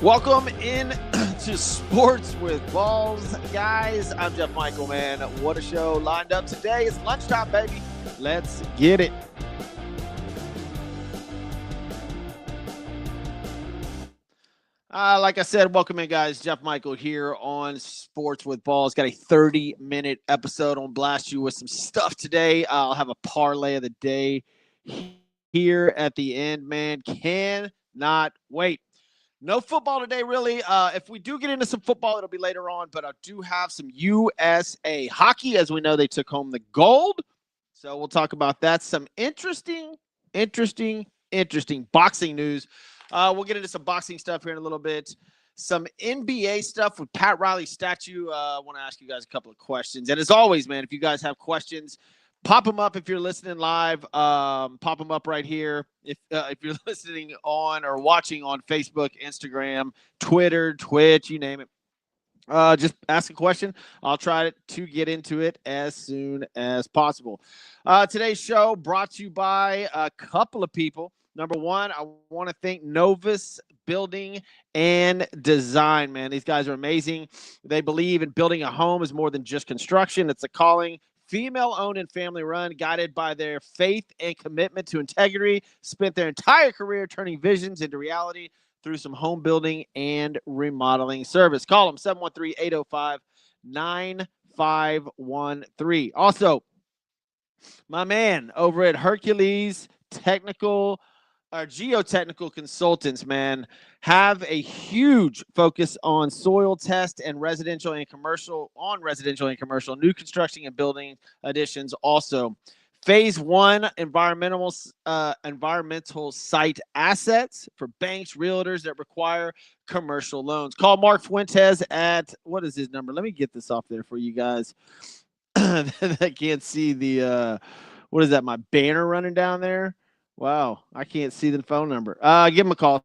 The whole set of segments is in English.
Welcome in to Sports with Balls, guys. I'm Jeff Michael, man. What a show lined up today. It's lunchtime, baby. Let's get it. Like I said, welcome in, guys. Jeff Michael here on Sports with Balls. Got a 30-minute episode on blast you with some stuff today. I'll have a parlay of the day here at the end, man. Cannot wait. No football today, really. If we do get into some football, it'll be later on. But I do have some USA hockey. As we know, they took home the gold. So we'll talk about that. Some interesting boxing news. We'll get into some boxing stuff here in a little bit. Some NBA stuff with Pat Riley's statue. I want to ask you guys a couple of questions. And as always, man, if you guys have questions, pop them up if you're listening live. Pop them up right here. If you're listening on or watching on Facebook, Instagram, Twitter, Twitch, you name it. Just ask a question. I'll try to get into it as soon as possible. Today's show brought to you by a couple of people. Number one, I want to thank Novus Building and Design, man. These guys are amazing. They believe in building a home is more than just construction. It's a calling. Female-owned and family-run, guided by their faith and commitment to integrity, spent their entire career turning visions into reality through some home building and remodeling service. Call them 713-805-9513. Also, my man over at Hercules Geotechnical Consultants, man, have a huge focus on soil test and residential and commercial, new construction and building additions. Also, phase one environmental site assets for banks, realtors that require commercial loans. Call Mark Fuentes at, what is his number? Let me get this off there for you guys. I can't see the, what is that? My banner running down there. Wow, I can't see the phone number. Give him a call,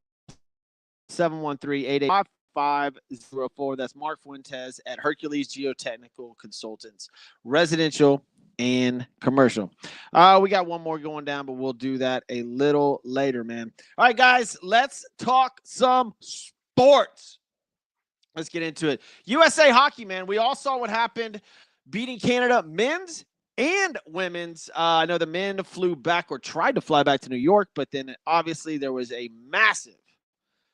713-885-5504. That's Mark Fuentes at Hercules Geotechnical Consultants, residential and commercial. We got one more going down, but we'll do that a little later, man. All right, guys, let's talk some sports. Let's get into it. USA hockey, man. We all saw what happened beating Canada men's and women's. I know the men flew back or tried to fly back to New York, but then obviously there was a massive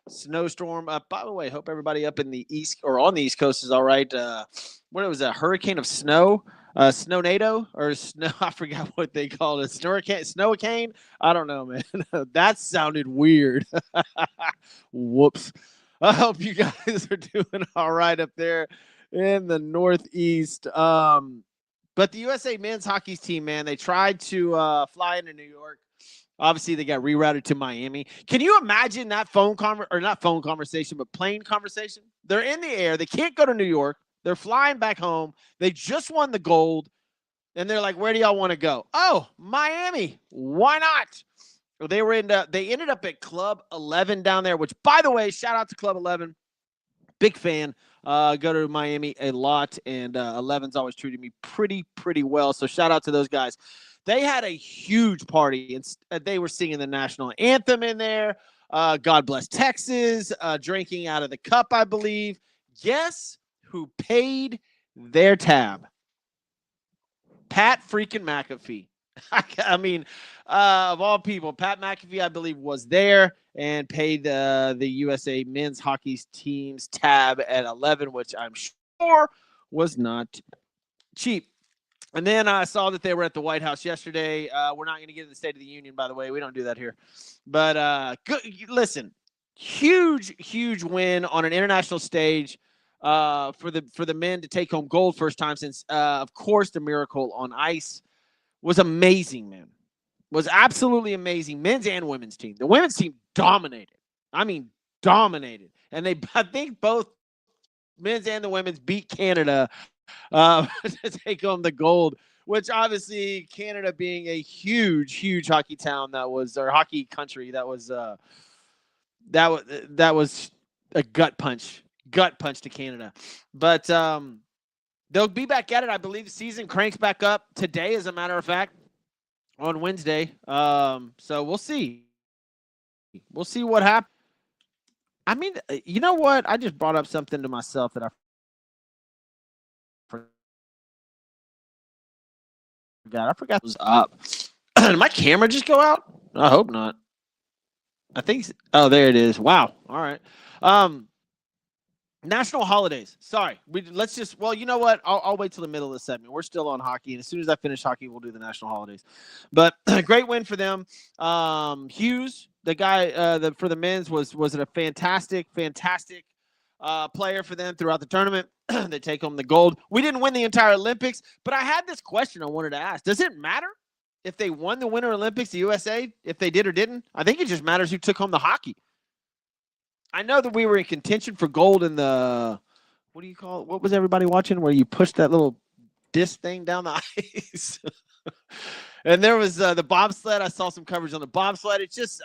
snowstorm. By the way, hope everybody up in the East or on the East Coast is all right. What it was, a hurricane of snow, snownado or snow. I forgot what they called it. Snowcane. I don't know, man. That sounded weird. Whoops. I hope you guys are doing all right up there in the Northeast. But the USA men's hockey team, man, they tried to fly into New York. Obviously, they got rerouted to Miami. Can you imagine that plane conversation? They're in the air. They can't go to New York. They're flying back home. They just won the gold. And they're like, where do y'all want to go? Oh, Miami. Why not? They ended up at Club 11 down there, which, by the way, shout out to Club 11. Big fan. Go to Miami a lot, and 11's always treated me pretty well. So shout out to those guys. They had a huge party, and they were singing the national anthem in there. God bless Texas, drinking out of the cup, I believe. Guess who paid their tab? Pat freaking McAfee. I mean, of all people, Pat McAfee, I believe, was there and paid the USA men's hockey team's tab at 11, which I'm sure was not cheap. And then I saw that they were at the White House yesterday. We're not going to get into the State of the Union, by the way. We don't do that here. But listen, huge win on an international stage for the men to take home gold first time since, of course, the Miracle on Ice. Was amazing, man. Was absolutely amazing. Men's and women's team. The women's team dominated. I mean, dominated. And I think both men's and the women's beat Canada to take home the gold, which obviously Canada being a huge hockey town or hockey country, that was a gut punch to Canada. But they'll be back at it. I believe the season cranks back up today, as a matter of fact, on Wednesday. So we'll see. We'll see what happens. I mean, you know what? I just brought up something to myself that I forgot it was up. Did my camera just go out? I hope not. I think. Oh, there it is. Wow. All right. National holidays. Sorry. Let's just. Well, you know what? I'll wait till the middle of the segment. We're still on hockey, and as soon as I finish hockey, we'll do the national holidays. But great win for them. Hughes, the guy for the men's, was it a fantastic player for them throughout the tournament. They take home the gold. We didn't win the entire Olympics, but I had this question I wanted to ask. Does it matter if they won the Winter Olympics, the USA, if they did or didn't? I think it just matters who took home the hockey. I know that we were in contention for gold in the, what do you call it? What was everybody watching where you push that little disc thing down the ice? And there was the bobsled. I saw some coverage on the bobsled. It's just,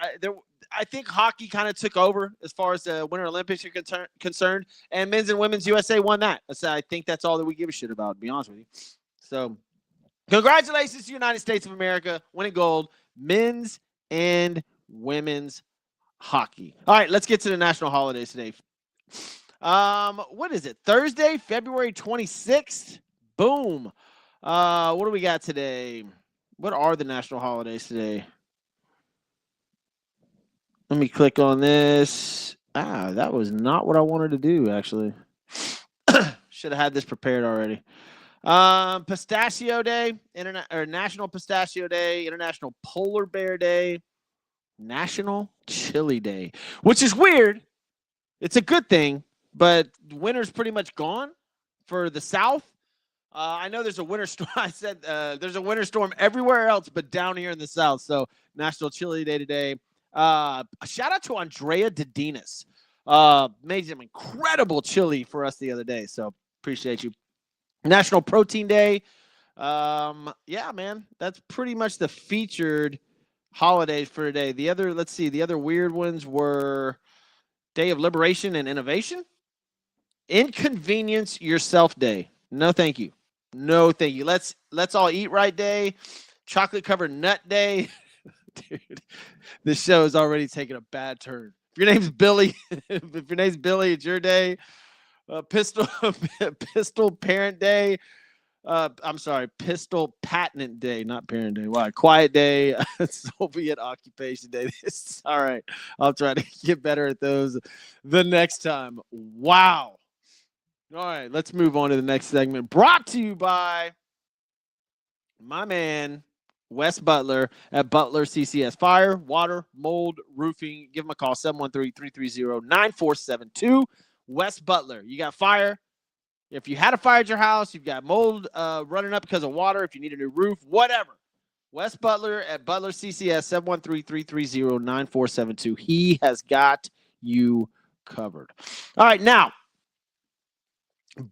I think hockey kind of took over as far as the Winter Olympics are concerned, and men's and women's USA won that. So I think that's all that we give a shit about, to be honest with you. So congratulations to the United States of America winning gold, men's and women's hockey. All right, let's get to the national holidays today. What is it? Thursday, February 26th. Boom. What do we got today? What are the national holidays today? Let me click on this. That was not what I wanted to do, actually. Should have had this prepared already. Pistachio Day, National Pistachio Day, International Polar Bear Day, National Chili Day, which is weird. It's a good thing, but winter's pretty much gone for the South. I know there's a winter storm. I said there's a winter storm everywhere else, but down here in the South. So National Chili Day today. A shout out to Andrea Dedinas. Made some incredible chili for us the other day. So appreciate you. National Protein Day. Yeah, man, that's pretty much the featured holidays for today. The other weird ones were Day of Liberation and Innovation. Inconvenience Yourself Day. No, thank you. No, thank you. Let's all eat right day. Chocolate covered nut day. Dude, this show is already taking a bad turn. If your name's Billy, it's your day. Pistol Parent Day. I'm sorry, Pistol Patent Day, not Parent Day. Why? Quiet Day. Soviet Occupation Day. All right. I'll try to get better at those the next time. Wow. All right, let's move on to the next segment. Brought to you by my man, Wes Butler at Butler CCS. Fire, water, mold, roofing. Give him a call, 713-330-9472. Wes Butler. You got fire. If you had a fire at your house, you've got mold running up because of water, if you need a new roof, whatever. Wes Butler at Butler CCS, 713-330-9472. He has got you covered. All right, now,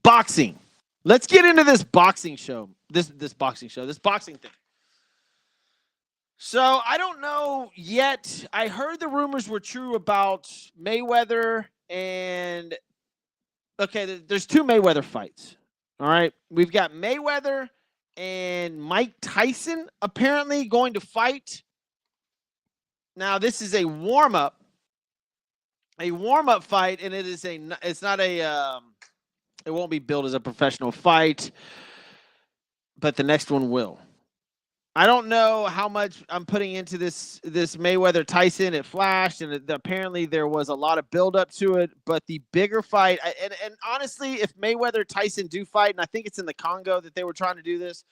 boxing. Let's get into this boxing show. This boxing thing. So I don't know yet. I heard the rumors were true about Mayweather and okay, there's two Mayweather fights. All right. We've got Mayweather and Mike Tyson apparently going to fight. Now, this is a warm-up fight, and it won't be billed as a professional fight, but the next one will. I don't know how much I'm putting into this Mayweather Tyson. It flashed, and apparently there was a lot of buildup to it. But the bigger fight, and honestly, if Mayweather Tyson do fight, and I think it's in the Congo that they were trying to do this,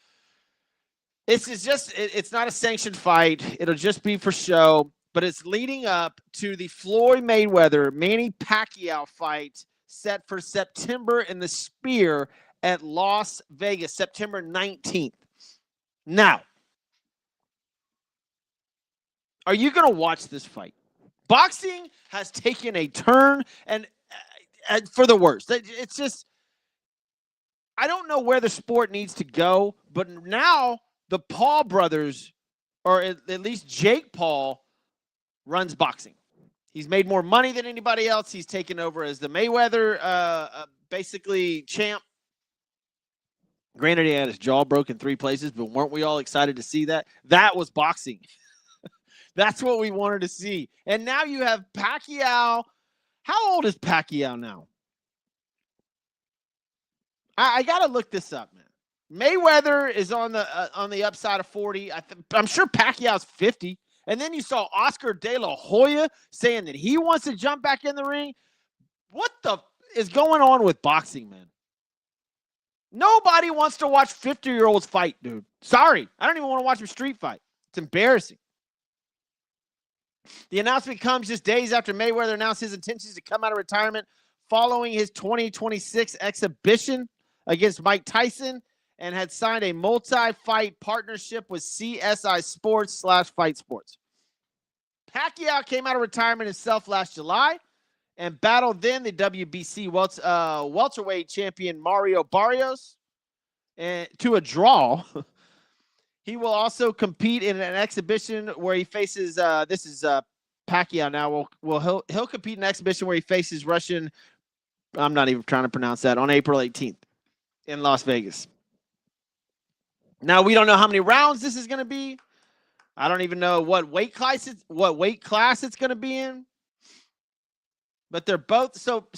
it's not a sanctioned fight. It'll just be for show. But it's leading up to the Floyd Mayweather Manny Pacquiao fight set for September in the Sphere at Las Vegas, September 19th. Now, are you going to watch this fight? Boxing has taken a turn and for the worst. It's just, I don't know where the sport needs to go, but now the Paul brothers, or at least Jake Paul, runs boxing. He's made more money than anybody else. He's taken over as the Mayweather, basically champ. Granted, he had his jaw broken 3 places, but weren't we all excited to see that? That was boxing. That's what we wanted to see. And now you have Pacquiao How old is Pacquiao now? I got to look this up, man. Mayweather is on the upside of 40. I'm sure Pacquiao's 50. And then you saw Oscar De La Hoya saying that he wants to jump back in the ring. What the is going on with boxing, man? Nobody wants to watch 50-year-olds fight, dude. Sorry. I don't even want to watch them street fight. It's embarrassing. The announcement comes just days after Mayweather announced his intentions to come out of retirement following his 2026 exhibition against Mike Tyson and had signed a multi-fight partnership with CSI Sports / Fight Sports. Pacquiao came out of retirement himself last July and battled then the WBC welterweight champion Mario Barrios to a draw. He will also compete in an exhibition where he faces. This is Pacquiao now. He'll compete in an exhibition where he faces Russian. I'm not even trying to pronounce that on April 18th in Las Vegas. Now we don't know how many rounds this is going to be. I don't even know what weight class it's going to be in. But they're both so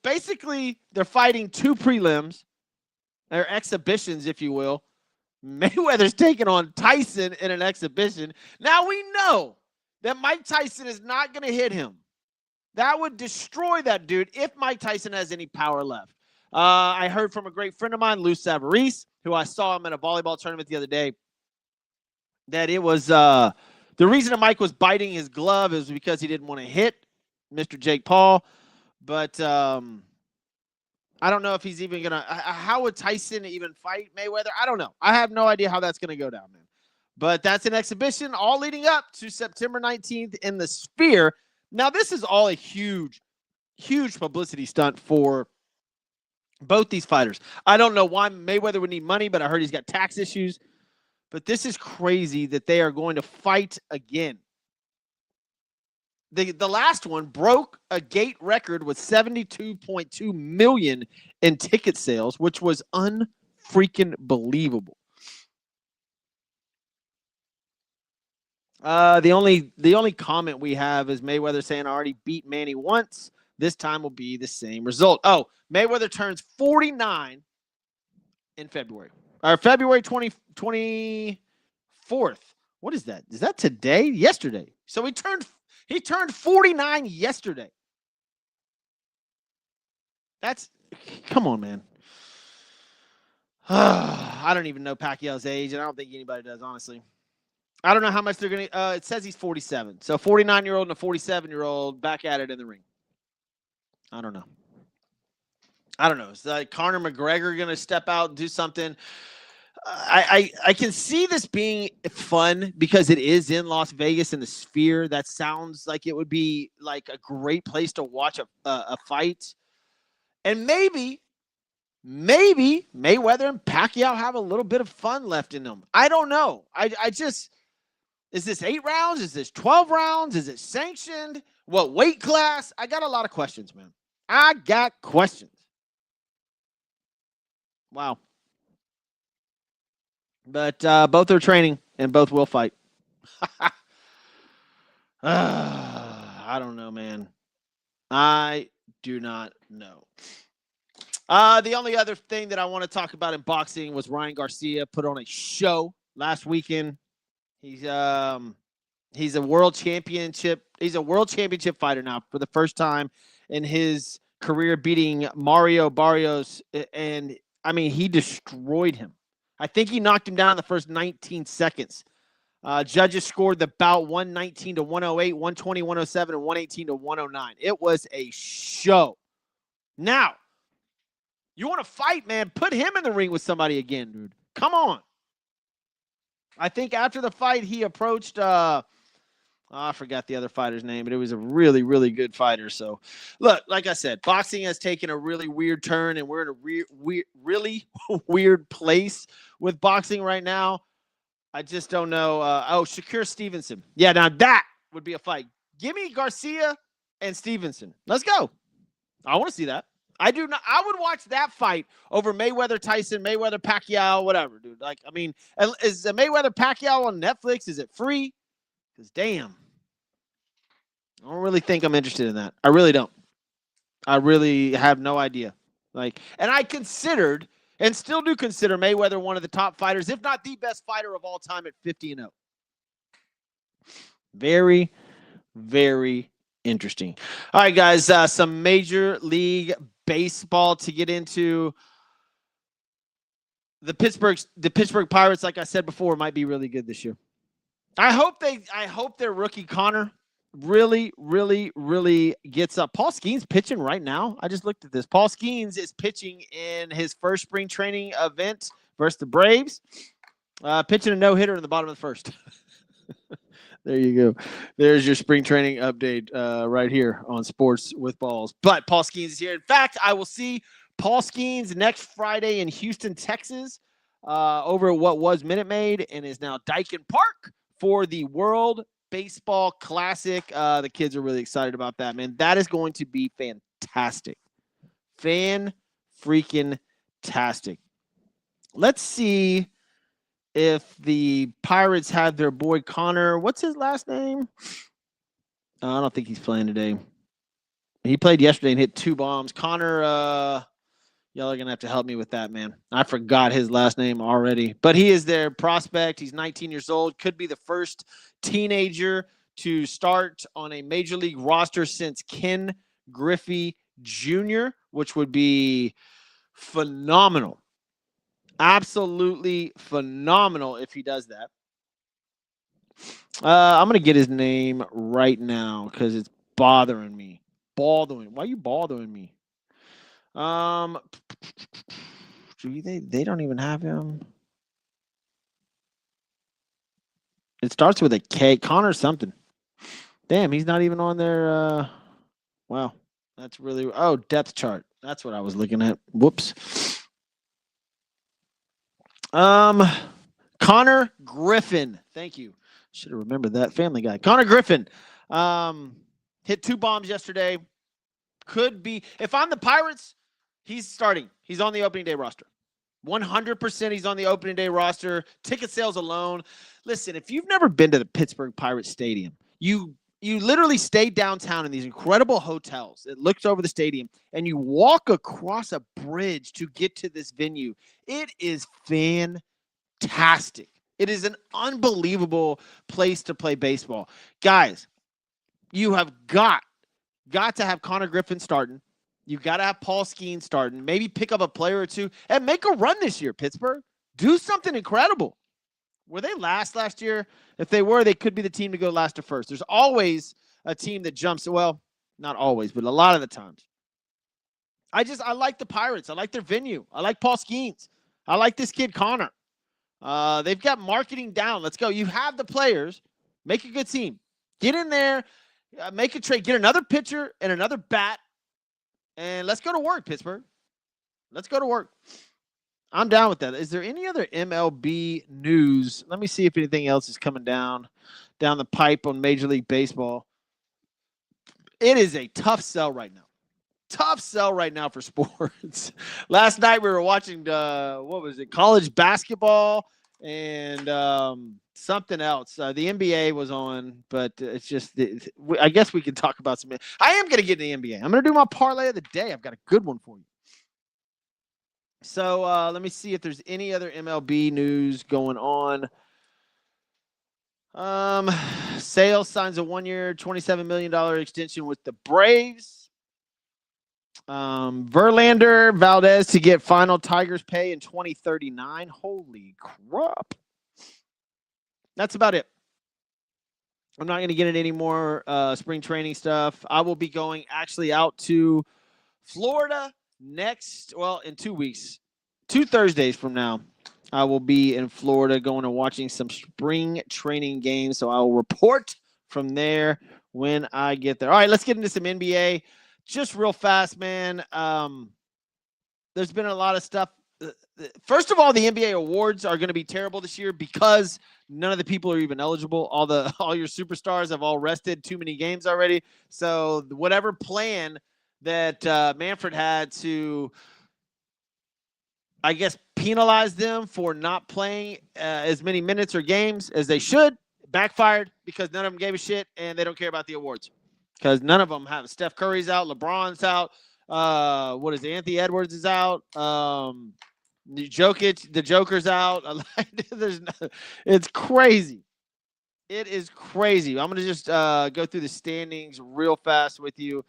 basically they're fighting two prelims, or exhibitions, if you will. Mayweather's taking on Tyson in an exhibition. Now we know that Mike Tyson is not going to hit him. That would destroy that dude if Mike Tyson has any power left. I heard from a great friend of mine, Lou Savarese, who I saw him at a volleyball tournament the other day, that it was the reason that Mike was biting his glove is because he didn't want to hit Mr. Jake Paul. But I don't know if he's even going to – how would Tyson even fight Mayweather? I don't know. I have no idea how that's going to go down, man. But that's an exhibition all leading up to September 19th in the Sphere. Now, this is all a huge, huge publicity stunt for both these fighters. I don't know why Mayweather would need money, but I heard he's got tax issues. But this is crazy that they are going to fight again. The last one broke a gate record with 72.2 million in ticket sales, which was unfreaking believable. The only comment we have is Mayweather saying, I already beat Manny once. This time will be the same result. Oh, Mayweather turns 49 in February. Or February 24th. What is that? Is that today? Yesterday. So he turned 49 yesterday. Come on, man. I don't even know Pacquiao's age, and I don't think anybody does, honestly. I don't know how much they're going to it says he's 47. So 49-year-old and a 47-year-old back at it in the ring. I don't know. Is Conor McGregor going to step out and do something? I can see this being fun because it is in Las Vegas in the Sphere. That sounds like it would be like a great place to watch a fight. And maybe Mayweather and Pacquiao have a little bit of fun left in them. I don't know. Is this 8 rounds? Is this 12 rounds? Is it sanctioned? What weight class? I got a lot of questions, man. I got questions. Wow. But both are training and both will fight. I don't know, man. I do not know. The only other thing that I want to talk about in boxing was Ryan Garcia put on a show last weekend. He's a world championship. He's a world championship fighter now for the first time in his career, beating Mario Barrios. And I mean, he destroyed him. I think he knocked him down in the first 19 seconds. Judges scored the bout 119 to 108, 120, 107, and 118 to 109. It was a show. Now, you want to fight, man? Put him in the ring with somebody again, dude. Come on. I think after the fight, he approached, I forgot the other fighter's name, but it was a really, really good fighter. So, look, like I said, boxing has taken a really weird turn, and we're in a really weird place with boxing right now. I just don't know. Shakur Stevenson. Yeah, now that would be a fight. Give me Garcia and Stevenson. Let's go. I want to see that. I do not. I would watch that fight over Mayweather Tyson, Mayweather Pacquiao, whatever, dude. Like, I mean, is Mayweather Pacquiao on Netflix? Is it free? Because damn, I don't really think I'm interested in that. I really don't. I really have no idea. And I considered and still do consider Mayweather one of the top fighters, if not the best fighter of all time at 50-0. Very, very interesting. All right, guys, some Major League Baseball to get into. The Pittsburgh Pirates, like I said before, might be really good this year. I hope their rookie Connor really, really, really gets up. Paul Skeens pitching right now. I just looked at this. Paul Skeens is pitching in his first spring training event versus the Braves. Pitching a no-hitter in the bottom of the first. There you go. There's your spring training update right here on Sports with Balls. But Paul Skeens is here. In fact, I will see Paul Skeens next Friday in Houston, Texas, over at what was Minute Maid and is now Dyken Park for the World Baseball Classic. The kids are really excited about that, man. That is going to be fantastic. Fan-freaking-tastic. Let's see if the Pirates have their boy Connor. What's his last name? I don't think he's playing today. He played yesterday and hit 2 bombs. Connor, y'all are going to have to help me with that, man. I forgot his last name already. But he is their prospect. He's 19 years old. Could be the first teenager to start on a Major League roster since Ken Griffey Jr., which would be phenomenal. Absolutely phenomenal if he does that. I'm going to get his name right now because it's bothering me. Why are you bothering me? They don't even have him. It starts with a K. Connor something. Damn, he's not even on their wow. That's really depth chart. That's what I was looking at. Whoops. Connor Griffin. Thank you. Should have remembered that. Family Guy. Connor Griffin. Hit 2 bombs yesterday. Could be. If I'm the Pirates, he's starting. He's on the opening day roster. 100% he's on the opening day roster. Ticket sales alone. Listen, if you've never been to the Pittsburgh Pirates Stadium, you literally stay downtown in these incredible hotels. It looks over the stadium, and you walk across a bridge to get to this venue. It is fantastic. It is an unbelievable place to play baseball. Guys, you have got to have Connor Griffin starting. You've got to have Paul Skeens starting. Maybe pick up a player or two and make a run this year, Pittsburgh. Do something incredible. Were they last year? If they were, they could be the team to go last or first. There's always a team that jumps. Well, not always, but a lot of the times. I like the Pirates. I like their venue. I like Paul Skeens. I like this kid, Connor. They've got marketing down. Let's go. You have the players. Make a good team. Get in there. Make a trade. Get another pitcher and another bat. And let's go to work, Pittsburgh. Let's go to work. I'm down with that. Is there any other MLB news? Let me see if anything else is coming down the pipe on Major League Baseball. It is a tough sell right now. Tough sell right now for sports. Last night we were watching college basketball and something else. The NBA was on, but it's just I guess we can talk about some. I am going to get in the NBA. I'm going to do my parlay of the day. I've got a good one for you. So let me see if there's any other MLB news going on. Sale signs a 1-year, $27 million extension with the Braves. Verlander, Valdez to get final Tigers pay in 2039. Holy crap. That's about it. I'm not going to get into any more spring training stuff. I will be going actually out to Florida in 2 weeks, 2 Thursdays from now. I will be in Florida going and watching some spring training games. So I will report from there when I get there. All right, let's get into some NBA. Just real fast, man. There's been a lot of stuff. First of all, the NBA awards are going to be terrible this year because none of the people are even eligible. All your superstars have all rested too many games already. So whatever plan that Manfred had to, I guess, penalize them for not playing as many minutes or games as they should backfired because none of them gave a shit and they don't care about the awards because none of them have. Steph Curry's out, LeBron's out, What is it? Anthony Edwards is out. The Joker's out. It's crazy. It is crazy. I'm gonna just go through the standings real fast with you.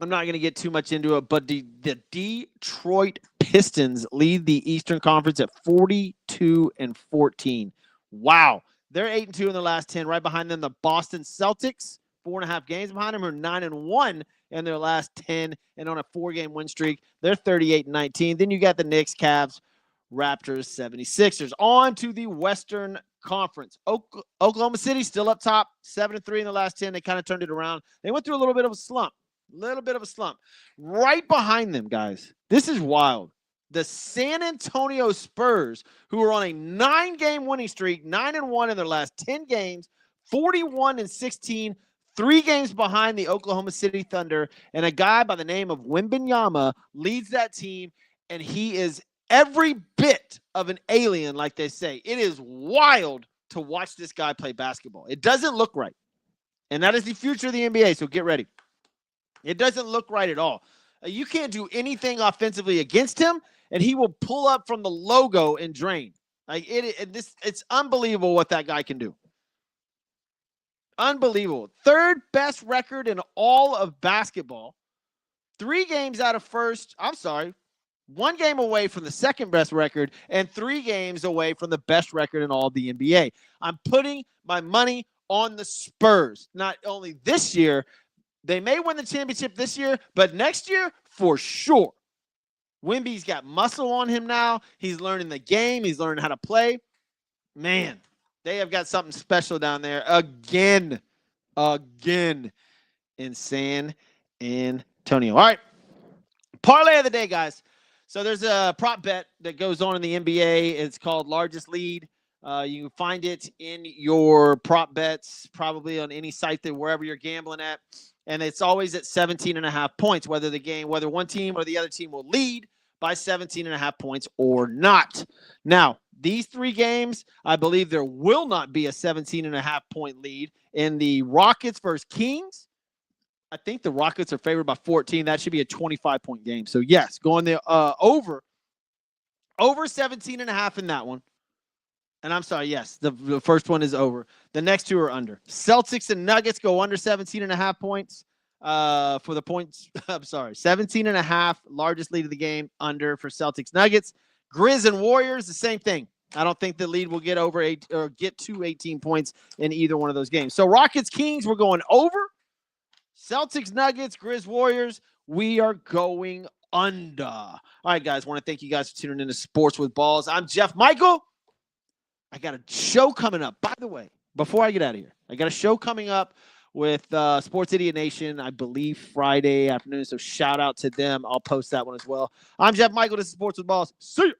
I'm not going to get too much into it, but the Detroit Pistons lead the Eastern Conference at 42-14. Wow. They're 8-2 in the last 10. Right behind them, the Boston Celtics, 4.5 games behind them, are 9-1 in their last 10 and on a 4-game win streak. They're 38-19. Then you got the Knicks, Cavs, Raptors, 76ers. On to the Western Conference. Oklahoma City still up top, 7-3 in the last 10. They kind of turned it around. They went through a little bit of a slump. Right behind them, guys. This is wild. The San Antonio Spurs, who are on a 9-game winning streak, 9-1 in their last 10 games, 41-16, 3 games behind the Oklahoma City Thunder, and a guy by the name of Wembanyama leads that team, and he is every bit of an alien, like they say. It is wild to watch this guy play basketball. It doesn't look right, and that is the future of the NBA, so get ready. It doesn't look right at all. You can't do anything offensively against him, and he will pull up from the logo and drain. Like it's unbelievable what that guy can do. Unbelievable. 3rd best record in all of basketball. 3 games out of first. 1 game away from the 2nd best record, and 3 games away from the best record in all of the NBA. I'm putting my money on the Spurs. Not only this year. They may win the championship this year, but next year, for sure. Wemby's got muscle on him now. He's learning the game. He's learning how to play. Man, they have got something special down there again in San Antonio. All right, parlay of the day, guys. So there's a prop bet that goes on in the NBA. It's called Largest Lead. You can find it in your prop bets, probably on any site wherever you're gambling at. And it's always at 17.5 points, whether one team or the other team will lead by 17.5 points or not. Now, these 3 games, I believe there will not be a 17.5 point lead. In the Rockets versus Kings, I think the Rockets are favored by 14. That should be a 25-point game. So, yes, going there over 17.5 in that one. And I'm sorry, yes, the first one is over. The next 2 are under. Celtics and Nuggets go under 17.5 points for the points. I'm sorry, 17.5, largest lead of the game, under for Celtics Nuggets. Grizz and Warriors, the same thing. I don't think the lead will get to 18 points in either one of those games. So Rockets Kings, we're going over. Celtics Nuggets, Grizz Warriors, we are going under. All right, guys, I want to thank you guys for tuning in to Sports with Balls. I'm Jeff Michael. I got a show coming up. By the way, before I get out of here, I got a show coming up with Sports Idiot Nation, I believe Friday afternoon. So shout out to them. I'll post that one as well. I'm Jeff Michael. This is Sports with Balls. See you.